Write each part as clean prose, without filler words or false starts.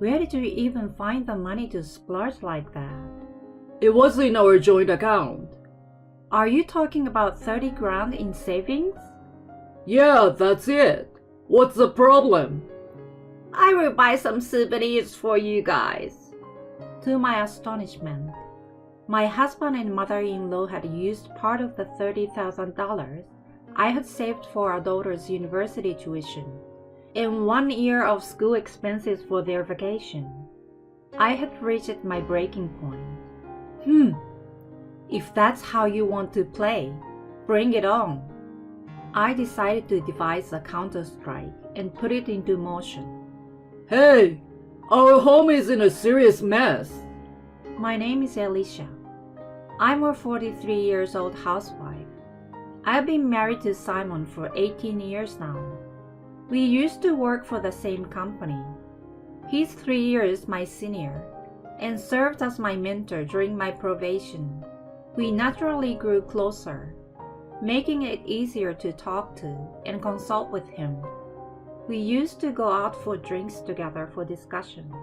Where did you even find the money to splurge like that? It was in our joint account. Are you talking about 30 grand in savings? Yeah, that's it. What's the problem? I will buy some souvenirs for you guys. To my astonishment, my husband and mother-in-law had used part of the $30,000 I had saved for our daughter's university tuition and 1 year of school expenses for their vacation. I had reached my breaking point. If that's how you want to play, bring it on. I decided to devise a counter-strike and put it into motion. Hey, our home is in a serious mess. My name is Alicia. I'm a 43 years old housewife. I've been married to Simon for 18 years now. We used to work for the same company. He's 3 years my senior and served as my mentor during my probation. We naturally grew closer, making it easier to talk to and consult with him. We used to go out for drinks together for discussion,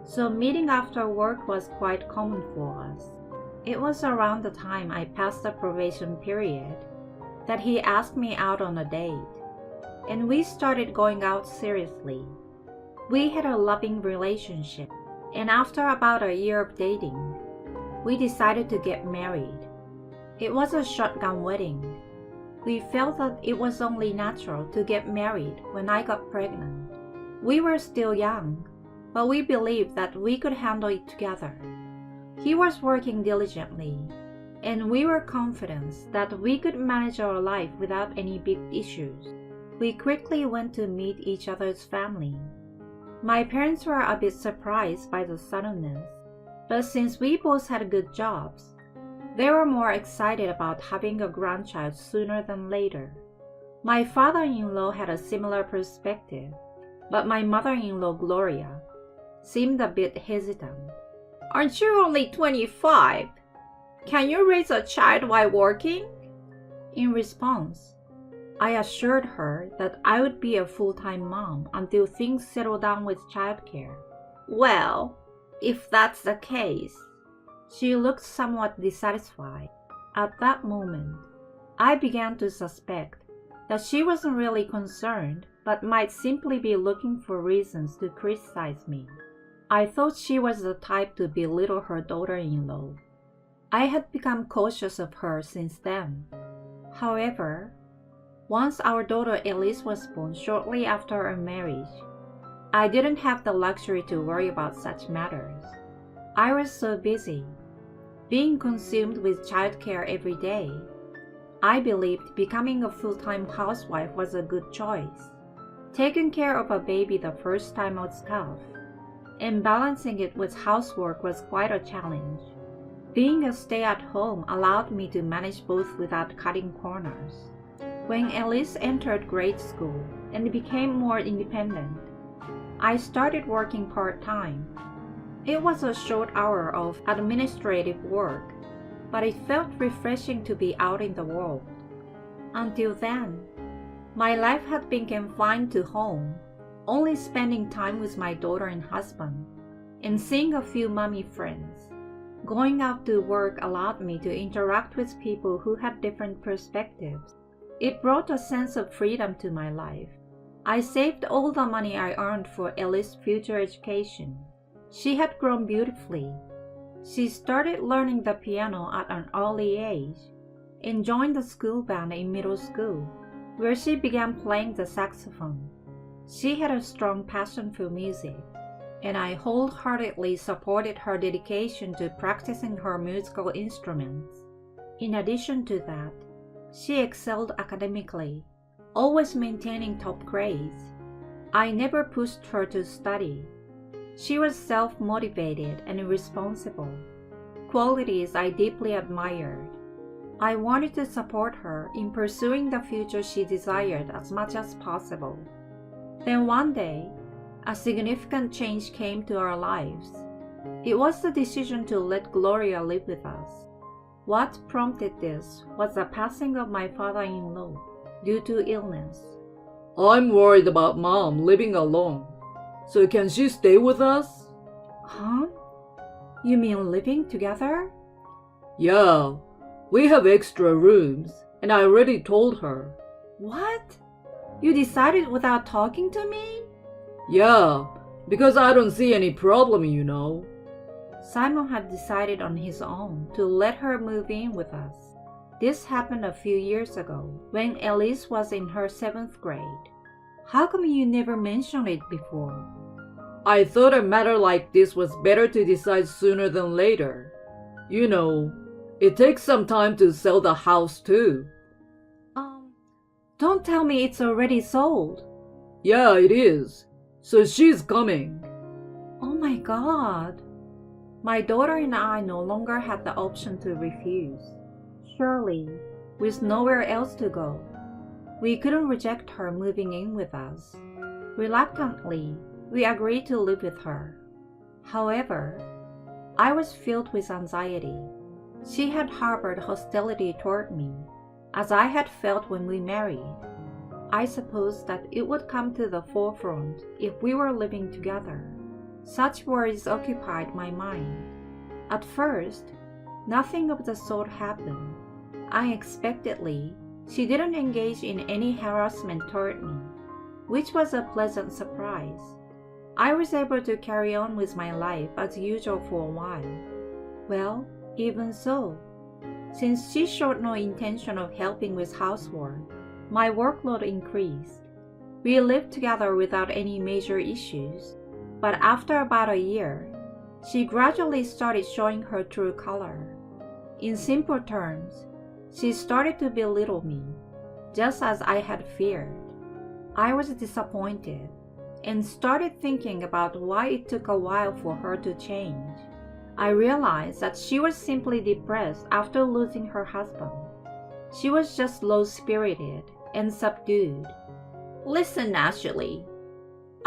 so meeting after work was quite common for us. It was around the time I passed the probation period that he asked me out on a date, and we started going out seriously. We had a loving relationship, and after about a year of dating, we decided to get married. It was a shotgun wedding. We felt that it was only natural to get married when I got pregnant. We were still young, but we believed that we could handle it together. He was working diligently, and we were confident that we could manage our life without any big issues. We quickly went to meet each other's family. My parents were a bit surprised by the suddenness, but since we both had good jobs, they were more excited about having a grandchild sooner than later. My father-in-law had a similar perspective, but my mother-in-law, Gloria, seemed a bit hesitant. Aren't you only 25? Can you raise a child while working? In response, I assured her that I would be a full-time mom until things settle down with childcare. Well, if that's the case. She looked somewhat dissatisfied. At that moment, I began to suspect that she wasn't really concerned, but might simply be looking for reasons to criticize me. I thought she was the type to belittle her daughter-in-law. I had become cautious of her since then. However, once our daughter Elise was born shortly after our marriage, I didn't have the luxury to worry about such matters. I was so busy, being consumed with childcare every day. I believed becoming a full-time housewife was a good choice. Taking care of a baby the first time was tough, and balancing it with housework was quite a challenge. Being a stay-at-home allowed me to manage both without cutting corners. When Elise entered grade school and became more independent, I started working part-time. It was a short hour of administrative work, but it felt refreshing to be out in the world. Until then, my life had been confined to home, only spending time with my daughter and husband, and seeing a few mommy friends. Going out to work allowed me to interact with people who had different perspectives. It brought a sense of freedom to my life. I saved all the money I earned for Elise's future education. She had grown beautifully. She started learning the piano at an early age and joined the school band in middle school, where she began playing the saxophone. She had a strong passion for music, and I wholeheartedly supported her dedication to practicing her musical instruments. In addition to that, she excelled academically, always maintaining top grades. I never pushed her to study. She was self-motivated and responsible, qualities I deeply admired. I wanted to support her in pursuing the future she desired as much as possible. Then one day, a significant change came to our lives. It was the decision to let Gloria live with us. What prompted this was the passing of my father-in-law due to illness. I'm worried about Mom living alone. So can she stay with us? Huh? You mean living together? Yeah, we have extra rooms, and I already told her. What? You decided without talking to me? Yeah, because I don't see any problem, you know. Simon had decided on his own to let her move in with us. This happened a few years ago when Elise was in her 7th grade. How come you never mentioned it before? I thought a matter like this was better to decide sooner than later. You know, it takes some time to sell the house too. Don't tell me it's already sold. Yeah, it is. So she's coming. Oh my God. My daughter and I no longer had the option to refuse. Surely, with nowhere else to go, we couldn't reject her moving in with us. Reluctantly, we agreed to live with her. However, I was filled with anxiety. She had harbored hostility toward me, as I had felt when we married. I supposed that it would come to the forefront if we were living together. Such worries occupied my mind. At first, nothing of the sort happened. Unexpectedly, she didn't engage in any harassment toward me, which was a pleasant surprise. I was able to carry on with my life as usual for a while. Well, even so, since she showed no intention of helping with housework, my workload increased. We lived together without any major issues, but after about a year, she gradually started showing her true color. In simple terms, she started to belittle me, just as I had feared. I was disappointed and started thinking about why it took a while for her to change. I realized that she was simply depressed after losing her husband. She was just low-spirited and subdued. Listen, Ashley,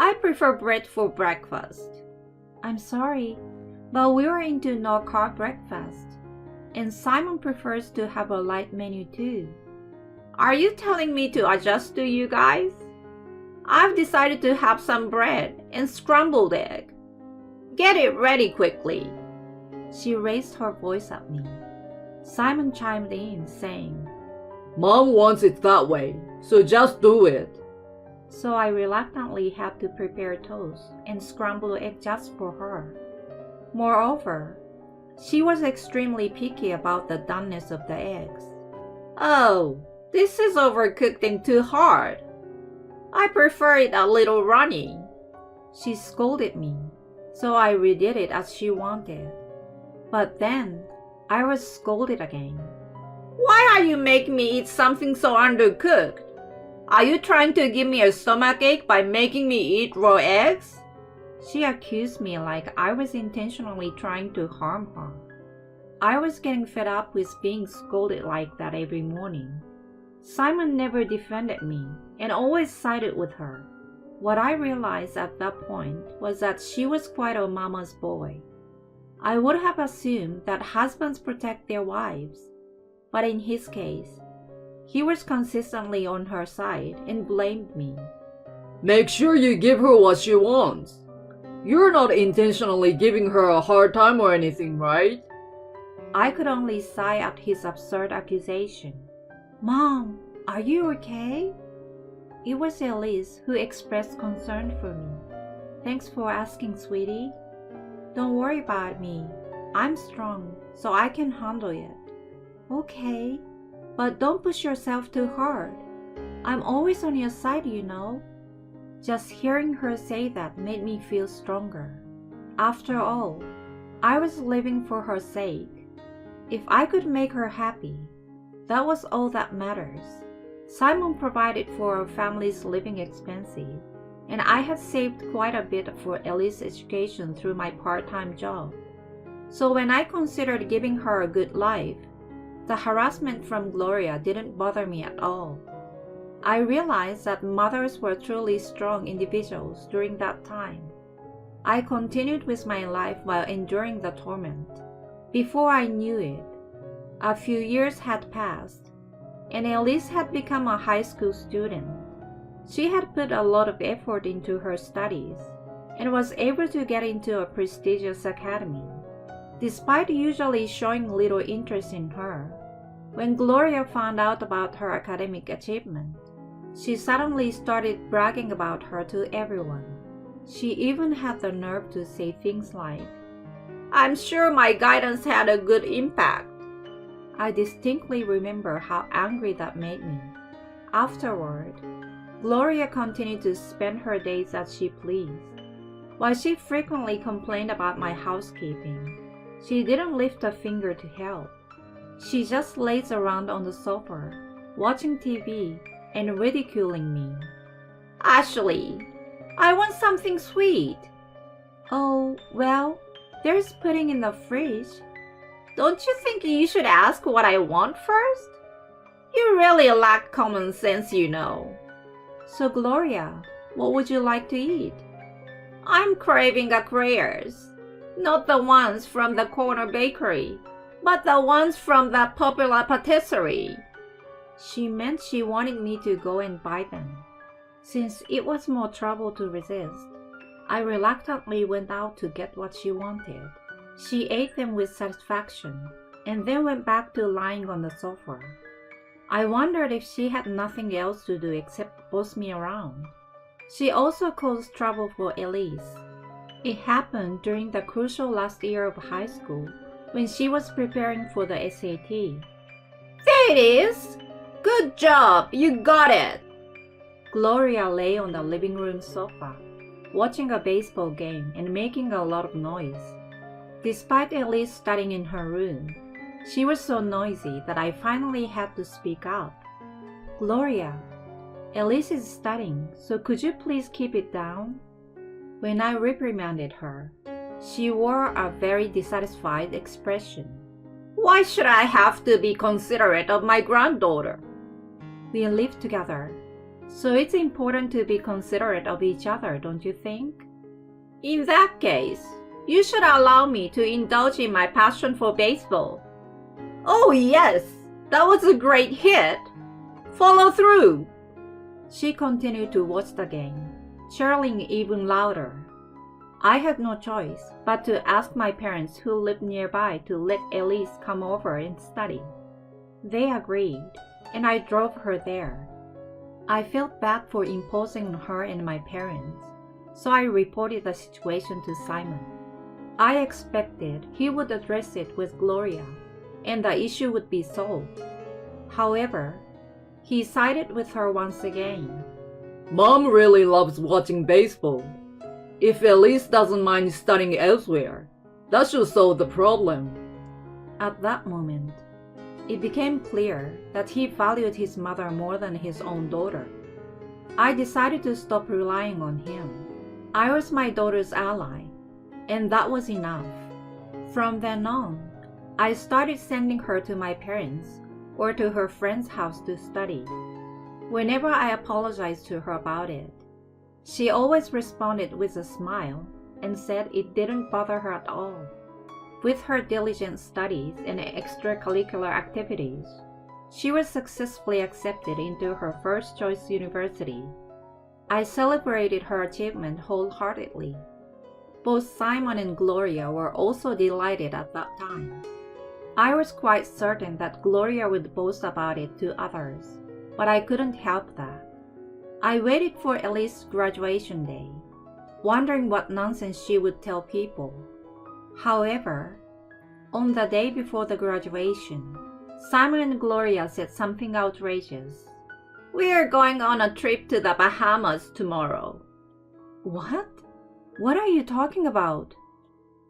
I prefer bread for breakfast. I'm sorry, but we are into no-carb breakfast, and Simon prefers to have a light menu too. Are you telling me to adjust to you guys? I've decided to have some bread and scrambled egg. Get it ready quickly. She raised her voice at me. Simon chimed in, saying, Mom wants it that way, so just do it. So I reluctantly had to prepare toast and scrambled egg just for her. Moreover, she was extremely picky about the doneness of the eggs. Oh, this is overcooked and too hard. I prefer it a little runny. She scolded me, so I redid it as she wanted. But then, I was scolded again. Why are you making me eat something so undercooked? Are you trying to give me a stomachache by making me eat raw eggs? She accused me like I was intentionally trying to harm her. I was getting fed up with being scolded like that every morning. Simon never defended me and always sided with her. What I realized at that point was that she was quite a mama's boy. I would have assumed that husbands protect their wives, but in his case, he was consistently on her side and blamed me. Make sure you give her what she wants. You're not intentionally giving her a hard time or anything, right? I could only sigh at his absurd accusation. Mom, are you okay? It was Elise who expressed concern for me. Thanks for asking, sweetie. Don't worry about me. I'm strong, so I can handle it. Okay, but don't push yourself too hard. I'm always on your side, you know. Just hearing her say that made me feel stronger. After all, I was living for her sake. If I could make her happy, that was all that matters. Simon provided for our family's living expenses, and I had saved quite a bit for Ellie's education through my part-time job. So when I considered giving her a good life, the harassment from Gloria didn't bother me at all. I realized that mothers were truly strong individuals during that time. I continued with my life while enduring the torment. Before I knew it, a few years had passed, and Elise had become a high school student. She had put a lot of effort into her studies, and was able to get into a prestigious academy. Despite usually showing little interest in her, when Gloria found out about her academic achievement, she suddenly started bragging about her to everyone. She even had the nerve to say things like, "I'm sure my guidance had a good impact." I distinctly remember how angry that made me. Afterward, Gloria continued to spend her days as she pleased. While she frequently complained about my housekeeping, she didn't lift a finger to help. She just lays around on the sofa, watching TV and ridiculing me. "Ashley, I want something sweet." "Oh, well, there's pudding in the fridge." "Don't you think you should ask what I want first? You really lack common sense, you know." "So, Gloria, what would you like to eat?" "I'm craving eclairs. Not the ones from the corner bakery, but the ones from the popular patisserie." She meant she wanted me to go and buy them. Since it was more trouble to resist, I reluctantly went out to get what she wanted. She ate them with satisfaction and then went back to lying on the sofa. I wondered if she had nothing else to do except boss me around. She also caused trouble for Elise. It happened during the crucial last year of high school when she was preparing for the SAT. "There it is! Good job, you got it!" Gloria lay on the living room sofa, watching a baseball game and making a lot of noise. Despite Elise studying in her room, she was so noisy that I finally had to speak up. "Gloria, Elise is studying, so could you please keep it down?" When I reprimanded her, she wore a very dissatisfied expression. "Why should I have to be considerate of my granddaughter?" "We live together, so it's important to be considerate of each other, don't you think?" "In that case, you should allow me to indulge in my passion for baseball." "Oh yes, that was a great hit. Follow through." She continued to watch the game, chirling even louder. I had no choice but to ask my parents who lived nearby to let Elise come over and study. They agreed, and I drove her there. I felt bad for imposing on her and my parents, so I reported the situation to Simon. I expected he would address it with Gloria, and the issue would be solved. However, he sided with her once again. Mom really loves watching baseball. If Elise doesn't mind studying elsewhere, that should solve the problem. At that moment, it became clear that he valued his mother more than his own daughter. I decided to stop relying on him. I was my daughter's ally, and that was enough. From then on, I started sending her to my parents or to her friend's house to study. Whenever I apologized to her about it, she always responded with a smile and said it didn't bother her at all. With her diligent studies and extracurricular activities, she was successfully accepted into her first choice university. I celebrated her achievement wholeheartedly. Both Simon and Gloria were also delighted at that time. I was quite certain that Gloria would boast about it to others, but I couldn't help that. I waited for Elise's graduation day, wondering what nonsense she would tell people. However, on the day before the graduation, Simon and Gloria said something outrageous. "We're going on a trip to the Bahamas tomorrow." "What? What are you talking about?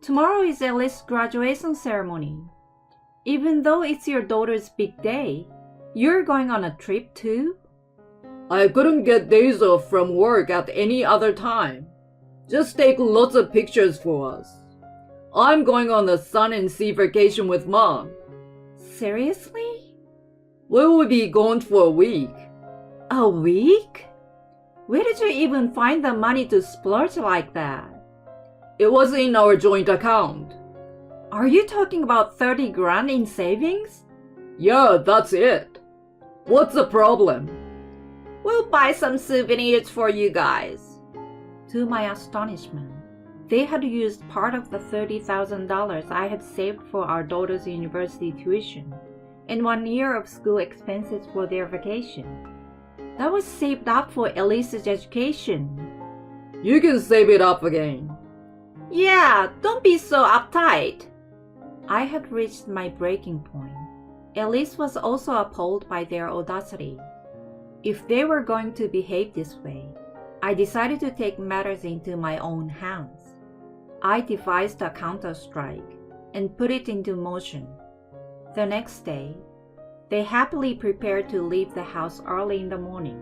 Tomorrow is Elise's graduation ceremony. Even though it's your daughter's big day, you're going on a trip too?" I couldn't get days off from work at any other time. Just take lots of pictures for us. I'm going on a sun and sea vacation with Mom. Seriously? We will be gone for a week. A week? Where did you even find the money to splurge like that? It was in our joint account. Are you talking about 30 grand in savings? Yeah, that's it. What's the problem? We'll buy some souvenirs for you guys. To my astonishment, They had used part of the $30,000 I had saved for our daughter's university tuition and 1 year of school expenses for their vacation. That was saved up for Elise's education. You can save it up again. Yeah, don't be so uptight. I had reached my breaking point. Elise was also appalled by their audacity. If they were going to behave this way, I decided to take matters into my own hands. I devised a counter-strike and put it into motion. The next day, they happily prepared to leave the house early in the morning.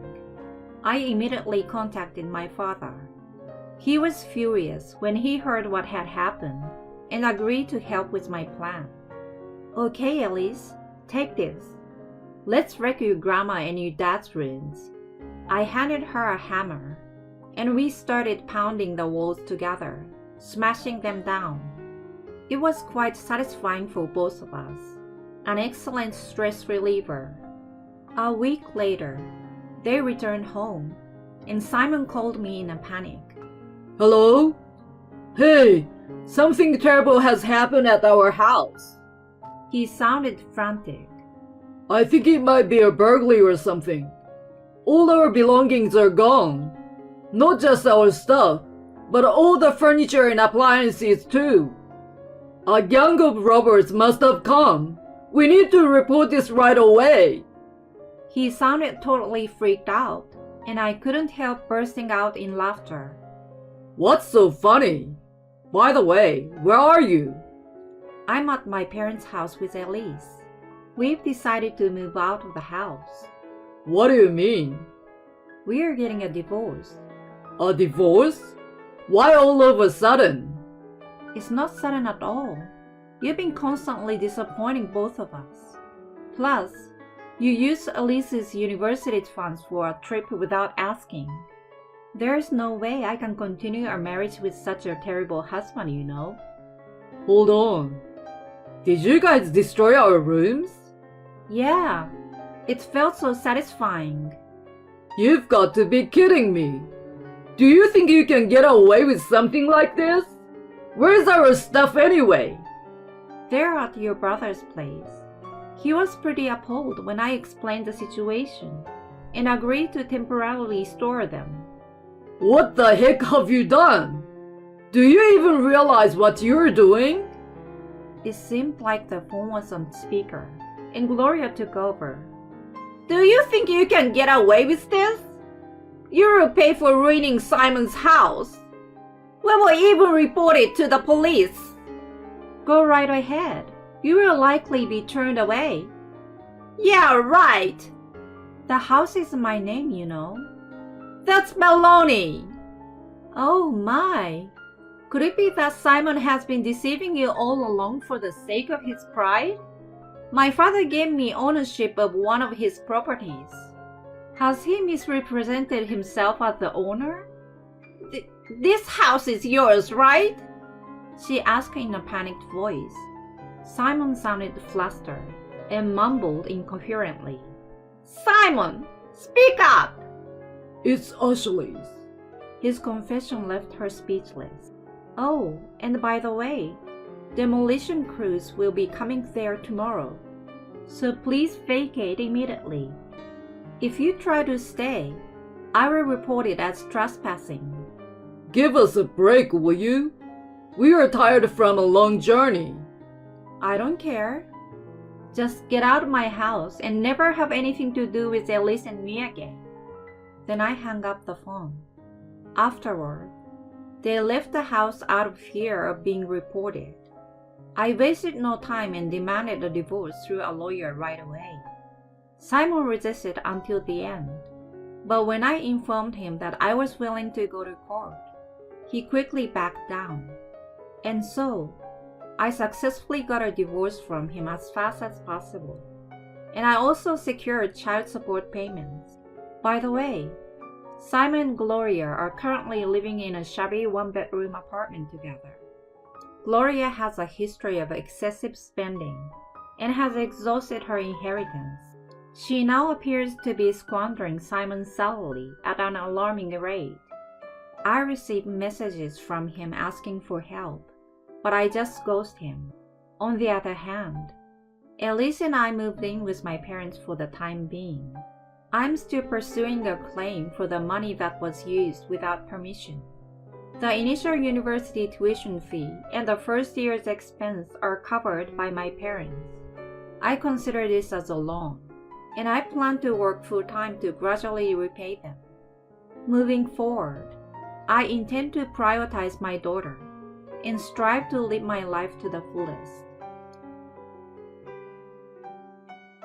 I immediately contacted my father. He was furious when he heard what had happened and agreed to help with my plan. Okay, Elise, take this. Let's wreck your grandma and your dad's ruins. I handed her a hammer, and we started pounding the walls together, smashing them down. It was quite satisfying for both of us, an excellent stress reliever. A week later, they returned home, and Simon called me in a panic. Hello? Hey, something terrible has happened at our house. He sounded frantic. I think it might be a burglary or something. All our belongings are gone. Not just our stuff, but all the furniture and appliances too. A gang of robbers must have come. We need to report this right away. He sounded totally freaked out, and I couldn't help bursting out in laughter. What's so funny? By the way, where are you? I'm at my parents' house with Elise. We've decided to move out of the house. What do you mean? We're getting a divorce. A divorce? Why all of a sudden? It's not sudden at all. You've been constantly disappointing both of us. Plus, you used Elise's university funds for a trip without asking. There's no way I can continue our marriage with such a terrible husband, you know. Hold on. Did you guys destroy our rooms? Yeah, it felt so satisfying. You've got to be kidding me. Do you think you can get away with something like this? Where's our stuff anyway? They're at your brother's place. He was pretty appalled when I explained the situation and agreed to temporarily store them. What the heck have you done? Do you even realize what you're doing? It seemed like the phone was on speaker, and Gloria took over. Do you think you can get away with this? You will pay for ruining Simon's house. We will even report it to the police. Go right ahead. You will likely be turned away. Yeah, right. The house is my name, you know. That's baloney. Oh my. Could it be that Simon has been deceiving you all along for the sake of his pride? My father gave me ownership of one of his properties. Has he misrepresented himself as the owner? This house is yours, right? She asked in a panicked voice. Simon sounded flustered and mumbled incoherently. Simon, speak up! It's Ashley's. His confession left her speechless. Oh, and by the way, demolition crews will be coming there tomorrow, so please vacate immediately. If you try to stay, I will report it as trespassing. Give us a break, will you? We are tired from a long journey. I don't care. Just get out of my house and never have anything to do with Elise and me again. Then I hung up the phone. Afterward, they left the house out of fear of being reported. I wasted no time and demanded a divorce through a lawyer right away. Simon resisted until the end, but when I informed him that I was willing to go to court, he quickly backed down. And so, I successfully got a divorce from him as fast as possible. And I also secured child support payments. By the way, Simon and Gloria are currently living in a shabby one-bedroom apartment together. Gloria has a history of excessive spending and has exhausted her inheritance. She now appears to be squandering Simon's salary at an alarming rate. I receive messages from him asking for help, but I just ghost him. On the other hand, Elise and I moved in with my parents for the time being. I'm still pursuing a claim for the money that was used without permission. The initial university tuition fee and the first year's expense are covered by my parents. I consider this as a loan, and I plan to work full-time to gradually repay them. Moving forward, I intend to prioritize my daughter and strive to live my life to the fullest.